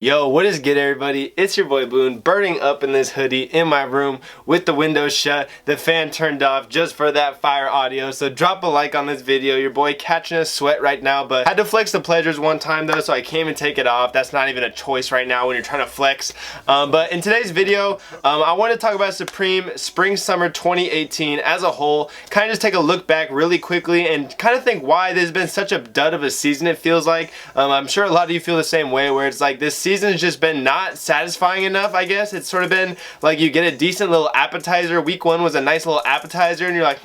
Yo, what is good, everybody? It's your boy Boone, burning up in this hoodie in my room with the windows shut, the fan turned off just for that fire audio. So drop a like on this video. Your boy catching a sweat right now, but had to flex the pleasures one time though, so I can't even take it off. That's not even a choice right now when you're trying to flex. But in today's video, I want to talk about Supreme Spring Summer 2018 as a whole. Kind of just take a look back really quickly and kind of think why this has been such a dud of a season, it feels like. I'm sure a lot of you feel the same way, where it's like this season has just been not satisfying enough, I guess. It's sort of been like you get a decent little appetizer. Week 1 was a nice little appetizer and you're like,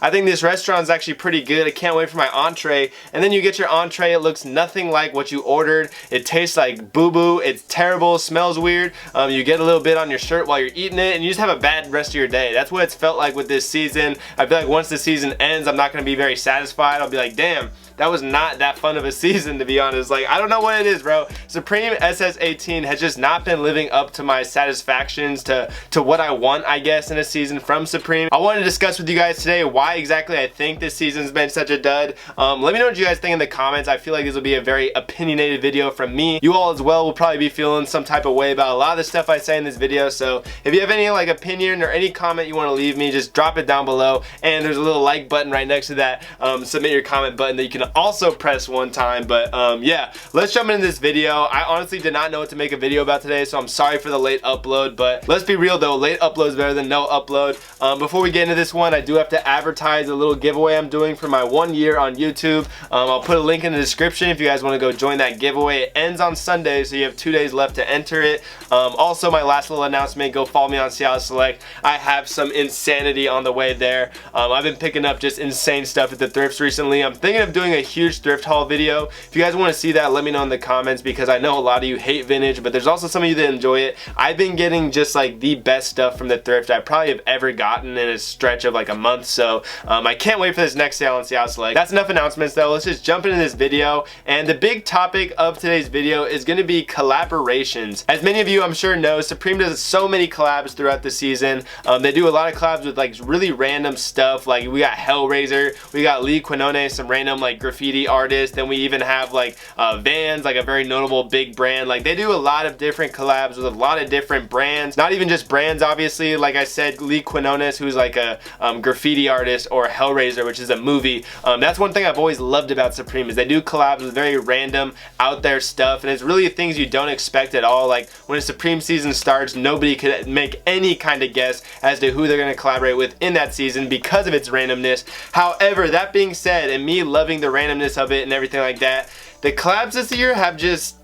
I think this restaurant's actually pretty good. I can't wait for my entree. And then you get your entree, it looks nothing like what you ordered. It tastes like boo-boo. It's terrible, smells weird. You get a little bit on your shirt while you're eating it and you just have a bad rest of your day. That's what it's felt like with this season. I feel like once the season ends, I'm not going to be very satisfied. I'll be like, damn, that was not that fun of a season, to be honest. Like, I don't know what it is, bro. Supreme SS18 has just not been living up to my satisfactions, to what I want, I guess, in a season from Supreme. I want to discuss with you guys today why exactly I think this season's been such a dud. Let me know what you guys think in the comments. I feel like this will be a very opinionated video from me. You all as well will probably be feeling some type of way about a lot of the stuff I say in this video. So if you have any like opinion or any comment you want to leave me, just drop it down below. And there's a little like button right next to that submit your comment button that you can also press one time. But yeah, let's jump into this video. I honestly did not know what to make a video about today, so I'm sorry for the late upload, but let's be real though, late upload is better than no upload. Before we get into this one, I do have to advertise a little giveaway I'm doing for my 1 year on YouTube. I'll put a link in the description if you guys want to go join that giveaway. It ends on Sunday, so you have 2 days left to enter it. Also, my last little announcement, go follow me on Seattle Select. I have some insanity on the way there. I've been picking up just insane stuff at the thrifts recently. I'm thinking of doing a huge thrift haul video. If you guys want to see that, let me know in the comments, because I know a lot of you hate vintage, but there's also some of you that enjoy it. I've been getting just like the best stuff from the thrift I probably have ever gotten in a stretch of like a month, so I can't wait for this next sale on Seattle Select. That's enough announcements though. Let's just jump into this video, and the big topic of today's video is going to be collaborations. As many of you I'm sure know, Supreme does so many collabs throughout the season. They do a lot of collabs with like really random stuff. Like we got Hellraiser, we got Lee Quinone, some random like graffiti artist, then we even have like Vans, like a very notable big brand. Like they do a lot of different collabs with a lot of different brands, not even just brands obviously. Like I said, Lee Quinones, who's like a graffiti artist, or Hellraiser, which is a movie. That's one thing I've always loved about Supreme, is they do collabs with very random out there stuff, and it's really things you don't expect at all. Like when a Supreme season starts, nobody could make any kind of guess as to who they're going to collaborate with in that season because of its randomness. However, that being said, and me loving the randomness of it and everything like that, the collabs this year have just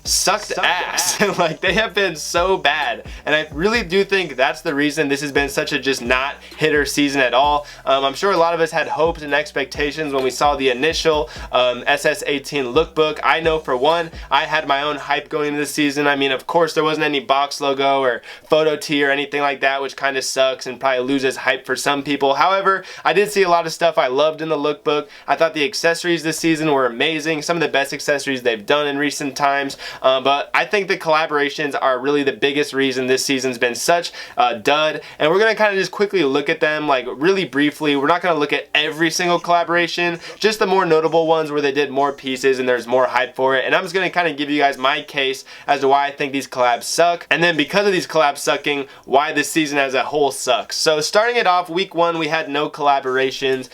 sucked ass. Like they have been so bad, and I really do think that's the reason this has been such a just not hitter season at all. I'm sure a lot of us had hopes and expectations when we saw the initial SS18 lookbook. I know for one, I had my own hype going into the season. I mean, of course there wasn't any box logo or photo tee or anything like that, which kind of sucks and probably loses hype for some people. However, I did see a lot of stuff I loved in the lookbook. I thought the accessories this season were amazing, some of the best accessories they've done in recent times. But I think the collaborations are really the biggest reason this season's been such a dud, and we're going to kind of just quickly look at them like really briefly. We're not going to look at every single collaboration, just the more notable ones where they did more pieces and there's more hype for it, and I'm just going to kind of give you guys my case as to why I think these collabs suck, and then because of these collabs sucking, why this season as a whole sucks. So starting it off, week 1 we had no collaborations.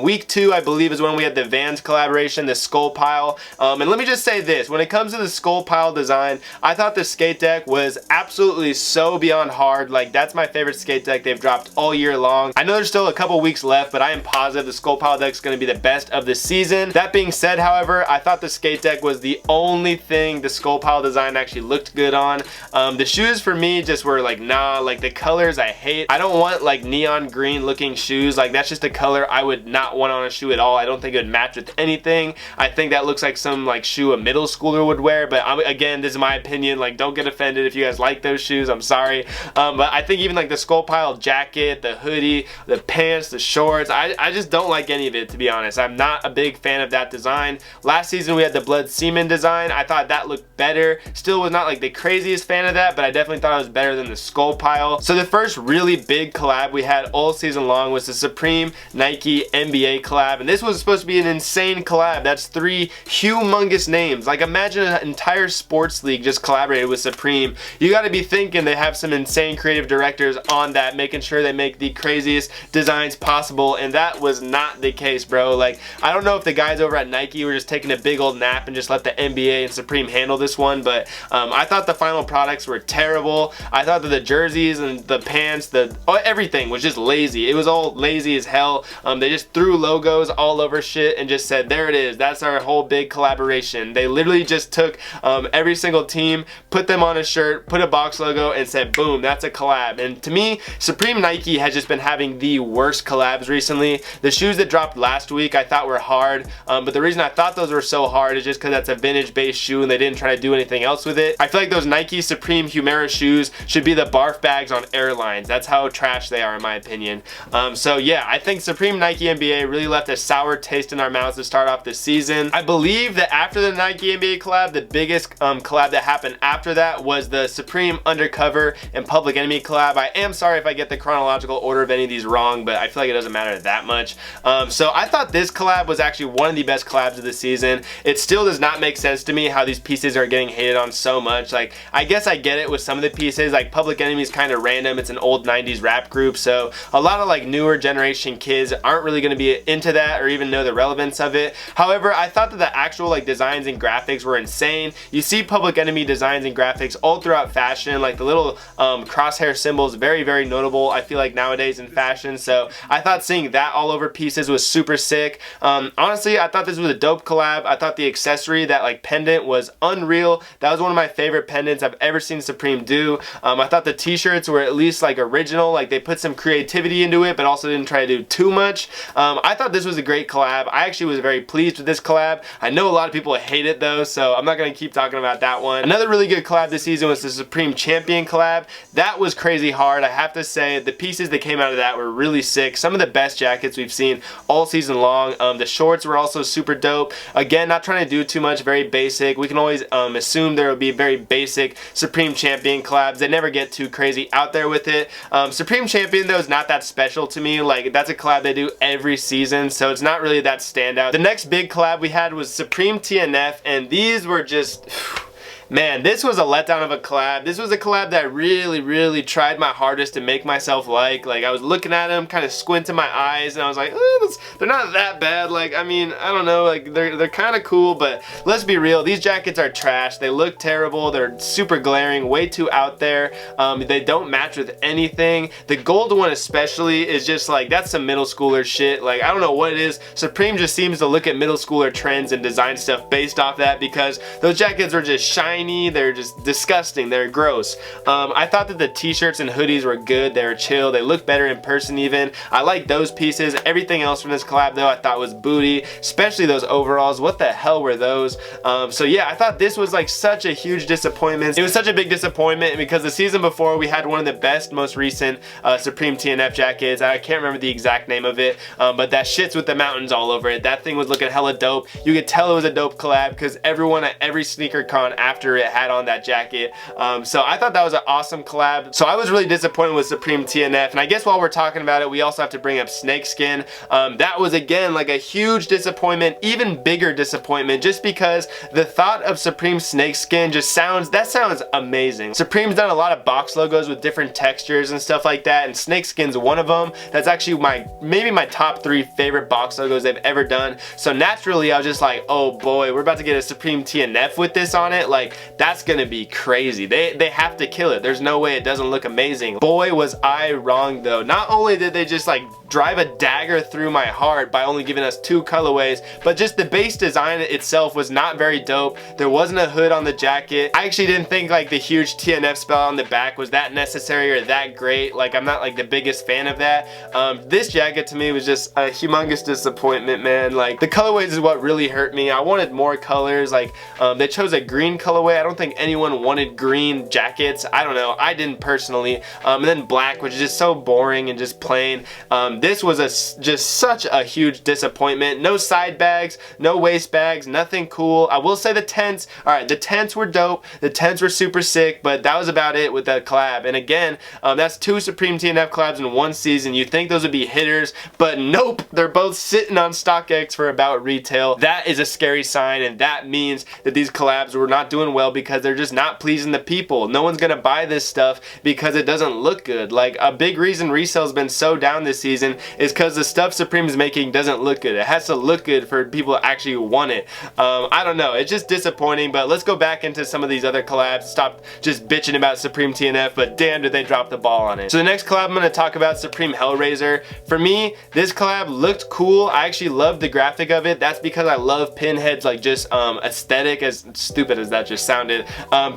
Week 2 I believe is when we had the Vans collaboration, the skull pile, and let me just say this, when it comes to the skull pile design, I thought the skate deck was absolutely so beyond hard. Like that's my favorite skate deck they've dropped all year long. I know there's still a couple weeks left, but I am positive the skull pile deck is going to be the best of the season. That being said, however, I thought the skate deck was the only thing the skull pile design actually looked good on. The shoes for me just were like, nah, like the colors I hate. I don't want like neon green looking shoes. Like that's just a color I would not want on a shoe at all. I don't think it would match with anything. I think that looks like some like shoe a middle schooler would wear, but again, this is my opinion. Like don't get offended if you guys like those shoes, I'm sorry. But I think even like the skull pile jacket, the hoodie, the pants, the shorts, I just don't like any of it, to be honest. I'm not a big fan of that design. Last season we had the blood semen design. I thought that looked better. Still was not like the craziest fan of that, but I definitely thought it was better than the skull pile. So the first really big collab we had all season long was the Supreme Nike NBA collab, and this was supposed to be an insane collab. That's 3 humongous names. Like imagine an entire entire sports league just collaborated with Supreme, you got to be thinking they have some insane creative directors on that, making sure they make the craziest designs possible, and that was not the case, bro. Like, I don't know if the guys over at Nike were just taking a big old nap and just let the NBA and Supreme handle this one, but I thought the final products were terrible. I thought that the jerseys and the pants, everything was just lazy. It was all lazy as hell. They just threw logos all over shit and just said, there it is, that's our whole big collaboration. They literally just took every single team, put them on a shirt, put a box logo, and said, boom, that's a collab. And to me, Supreme Nike has just been having the worst collabs recently. The shoes that dropped last week I thought were hard, but the reason I thought those were so hard is just because that's a vintage based shoe and they didn't try to do anything else with it. I feel like those Nike Supreme Humera shoes should be the barf bags on airlines. That's how trash they are in my opinion. So yeah, I think Supreme Nike NBA really left a sour taste in our mouths to start off the season. I believe that after the Nike NBA collab, the biggest collab that happened after that was the Supreme Undercover and Public Enemy collab. I am sorry if I get the chronological order of any of these wrong, but I feel like it doesn't matter that much. So I thought this collab was actually one of the best collabs of the season. It still does not make sense to me how these pieces are getting hated on so much. Like, I guess I get it with some of the pieces, like Public Enemy is kind of random. It's an old 90s rap group, so a lot of like newer generation kids aren't really going to be into that or even know the relevance of it. However, I thought that the actual like designs and graphics were insane. You see Public Enemy designs and graphics all throughout fashion, like the little crosshair symbols, very, very notable, I feel like, nowadays in fashion. So I thought seeing that all over pieces was super sick. Honestly, I thought this was a dope collab. I thought the accessory, that like pendant, was unreal. That was one of my favorite pendants I've ever seen Supreme do. I thought the t-shirts were at least like original, like they put some creativity into it but also didn't try to do too much. I thought this was a great collab. I actually was very pleased with this collab. I know a lot of people hate it though, so I'm not going to keep talking about that one. Another really good collab this season was the Supreme Champion collab. That was crazy hard. I have to say the pieces that came out of that were really sick. Some of the best jackets we've seen all season long. The shorts were also super dope. Again, not trying to do too much, very basic. We can always assume there will be very basic Supreme Champion collabs. They never get too crazy out there with it. Supreme Champion though is not that special to me. Like, that's a collab they do every season, so it's not really that standout. The next big collab we had was Supreme TNF, and these were just... Man, this was a letdown of a collab. This was a collab that I really tried my hardest to make myself like. Like, I was looking at them, kind of squinting my eyes, and I was like, they're not that bad. Like, I mean, I don't know, like, they're kind of cool, but let's be real. These jackets are trash. They look terrible. They're super glaring, way too out there. They don't match with anything. The gold one especially is just like, that's some middle schooler shit. Like, I don't know what it is. Supreme just seems to look at middle schooler trends and design stuff based off that, because those jackets are just shiny. They're just disgusting. They're gross. I thought that the t-shirts and hoodies were good. They were chill. They look better in person even. I like those pieces. Everything else from this collab though I thought was booty, especially those overalls. What the hell were those? So yeah, I thought this was like such a huge disappointment. It was such a big disappointment because the season before we had one of the best, most recent Supreme TNF jackets. I can't remember the exact name of it, but that shits with the mountains all over it. That thing was looking hella dope. You could tell it was a dope collab because everyone at every sneaker con after it had on that jacket. So I thought that was an awesome collab. So I was really disappointed with Supreme TNF, and I guess while we're talking about it, we also have to bring up Snakeskin. That was again like a huge disappointment, even bigger disappointment, just because the thought of Supreme Snakeskin just sounds amazing. Supreme's done a lot of box logos with different textures and stuff like that, and Snakeskin's one of them. That's actually maybe my top 3 favorite box logos they've ever done. So naturally I was just like, oh boy, we're about to get a Supreme TNF with this on it. Like, that's gonna be crazy. They have to kill it. There's no way it doesn't look amazing. Boy, was I wrong though. Not only did they just like drive a dagger through my heart by only giving us 2 colorways, but just the base design itself was not very dope. There wasn't a hood on the jacket. I actually didn't think like the huge TNF spell on the back was that necessary or that great. Like, I'm not like the biggest fan of that. This jacket to me was just a humongous disappointment, man. Like, the colorways is what really hurt me. I wanted more colors. Like, they chose a green colorway. I don't think anyone wanted green jackets. I don't know. I didn't personally. And then black, which is just so boring and just plain. This was just such a huge disappointment. No side bags, no waist bags, nothing cool. I will say the tents, alright, the tents were dope, the tents were super sick, but that was about it with the collab. And again, that's 2 Supreme TNF collabs in one season. You think those would be hitters, but nope, they're both sitting on StockX for about retail. That is a scary sign, and that means that these collabs were not doing well because they're just not pleasing the people. No one's gonna buy this stuff because it doesn't look good. Like, a big reason resale's been so down this season is because the stuff Supreme is making doesn't look good. It has to look good for people to actually want it. I don't know, it's just disappointing, but let's go back into some of these other collabs. Stop just bitching about Supreme TNF, but damn did they drop the ball on it. So the next collab I'm gonna talk about, Supreme Hellraiser. For me, this collab looked cool. I actually loved the graphic of it. That's because I love Pinhead's like just aesthetic, as stupid as that just sounded.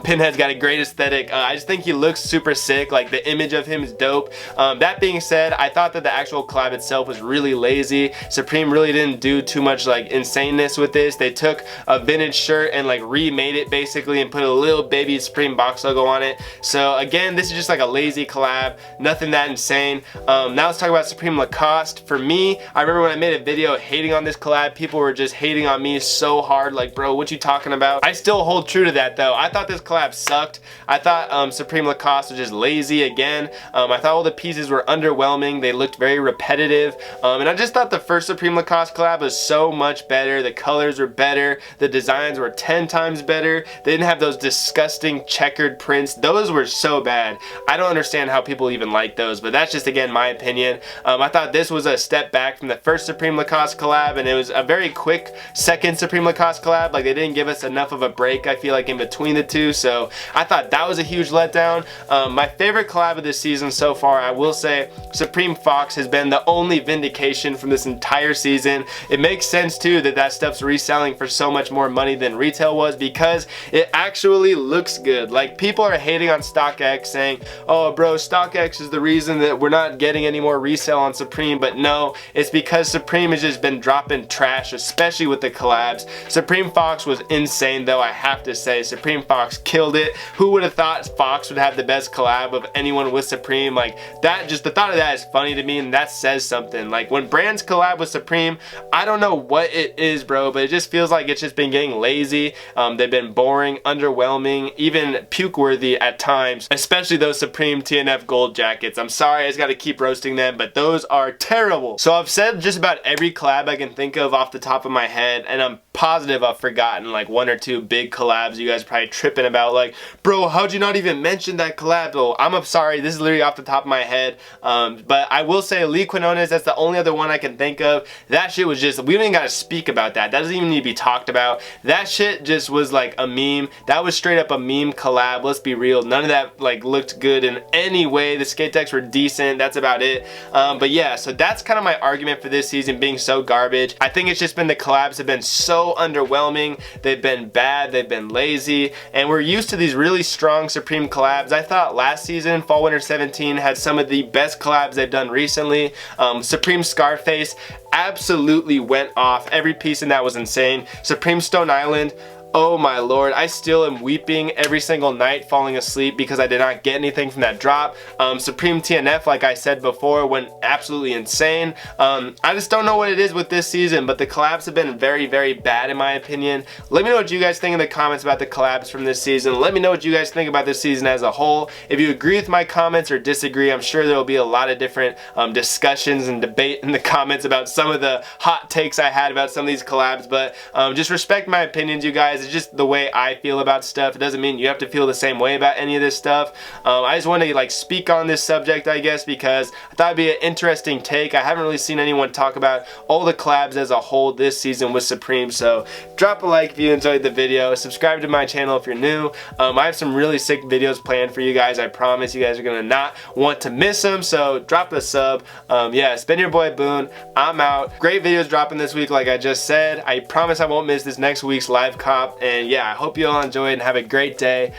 Pinhead's got a great aesthetic. I just think he looks super sick. Like, the image of him is dope. That being said, I thought that the actual collab itself was really lazy. Supreme really didn't do too much like insaneness with this. They took a vintage shirt and like remade it basically and put a little baby Supreme box logo on it. So again, this is just like a lazy collab, nothing that insane. Now let's talk about Supreme Lacoste. For me, I remember when I made a video hating on this collab, people were just hating on me so hard, like, bro, what you talking about? I still hold true to that though. I thought this collab sucked. I thought Supreme Lacoste was just lazy again. I thought all the pieces were underwhelming. They looked very repetitive. And I just thought the first Supreme Lacoste collab was so much better. The colors were better. The designs were 10 times better. They didn't have those disgusting checkered prints. Those were so bad. I don't understand how people even like those, but that's just, again, my opinion. I thought this was a step back from the first Supreme Lacoste collab, and it was a very quick second Supreme Lacoste collab. Like, they didn't give us enough of a break, I feel like, in between the two, so I thought that was a huge letdown. My favorite collab of this season so far, I will say, Supreme Fox has been the only vindication from this entire season. It makes sense too that that stuff's reselling for so much more money than retail was, because it actually looks good. Like, people are hating on StockX saying, oh bro, StockX is the reason that we're not getting any more resale on Supreme, but no, it's because Supreme has just been dropping trash, especially with the collabs. Supreme Fox was insane though, I have to say. Supreme Fox killed it. Who would have thought Fox would have the best collab of anyone with Supreme? Like, that, just the thought of that is funny to me, and that says something. Like, when brands collab with Supreme, I don't know what it is, bro, but it just feels like it's just been getting lazy. They've been boring, underwhelming, even puke-worthy at times, especially those Supreme TNF gold jackets. I'm sorry, I just gotta keep roasting them, but those are terrible. So I've said just about every collab I can think of off the top of my head, and I'm positive I've forgotten like 1 or 2 big collabs you guys are probably tripping about, like, bro, how'd you not even mention that collab? Oh, I'm sorry, this is literally off the top of my head. But I will say Lee Quinones, that's the only other one I can think of. That shit was just, we don't even gotta speak about that. That doesn't even need to be talked about. That shit just was like a meme. That was straight up a meme collab, let's be real. None of that like looked good in any way. The skate decks were decent, that's about it. But yeah, so that's kind of my argument for this season being so garbage. I think it's just been the collabs have been so underwhelming. They've been bad, they've been lazy, and we're used to these really strong Supreme collabs. I thought last season, Fall Winter 17, had some of the best collabs they've done recently. Supreme Scarface absolutely went off. Every piece in that was insane. Supreme Stone Island, oh my lord, I still am weeping every single night falling asleep because I did not get anything from that drop. Supreme TNF, like I said before, went absolutely insane. I just don't know what it is with this season, but the collabs have been very, very bad in my opinion. Let me know what you guys think in the comments about the collabs from this season. Let me know what you guys think about this season as a whole. If you agree with my comments or disagree, I'm sure there will be a lot of different discussions and debate in the comments about some of the hot takes I had about some of these collabs, but just respect my opinions, you guys. It's just the way I feel about stuff. It doesn't mean you have to feel the same way about any of this stuff. I just want to like speak on this subject, I guess, because I thought it'd be an interesting take. I haven't really seen anyone talk about all the collabs as a whole this season with Supreme, so drop a like if you enjoyed the video. Subscribe to my channel if you're new. I have some really sick videos planned for you guys. I promise you guys are gonna not want to miss them, so drop a sub. Yeah, it's been your boy Boone. I'm out. Great videos dropping this week, like I just said. I promise I won't miss this next week's live cop. And yeah, I hope you all enjoyed and have a great day.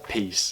Peace.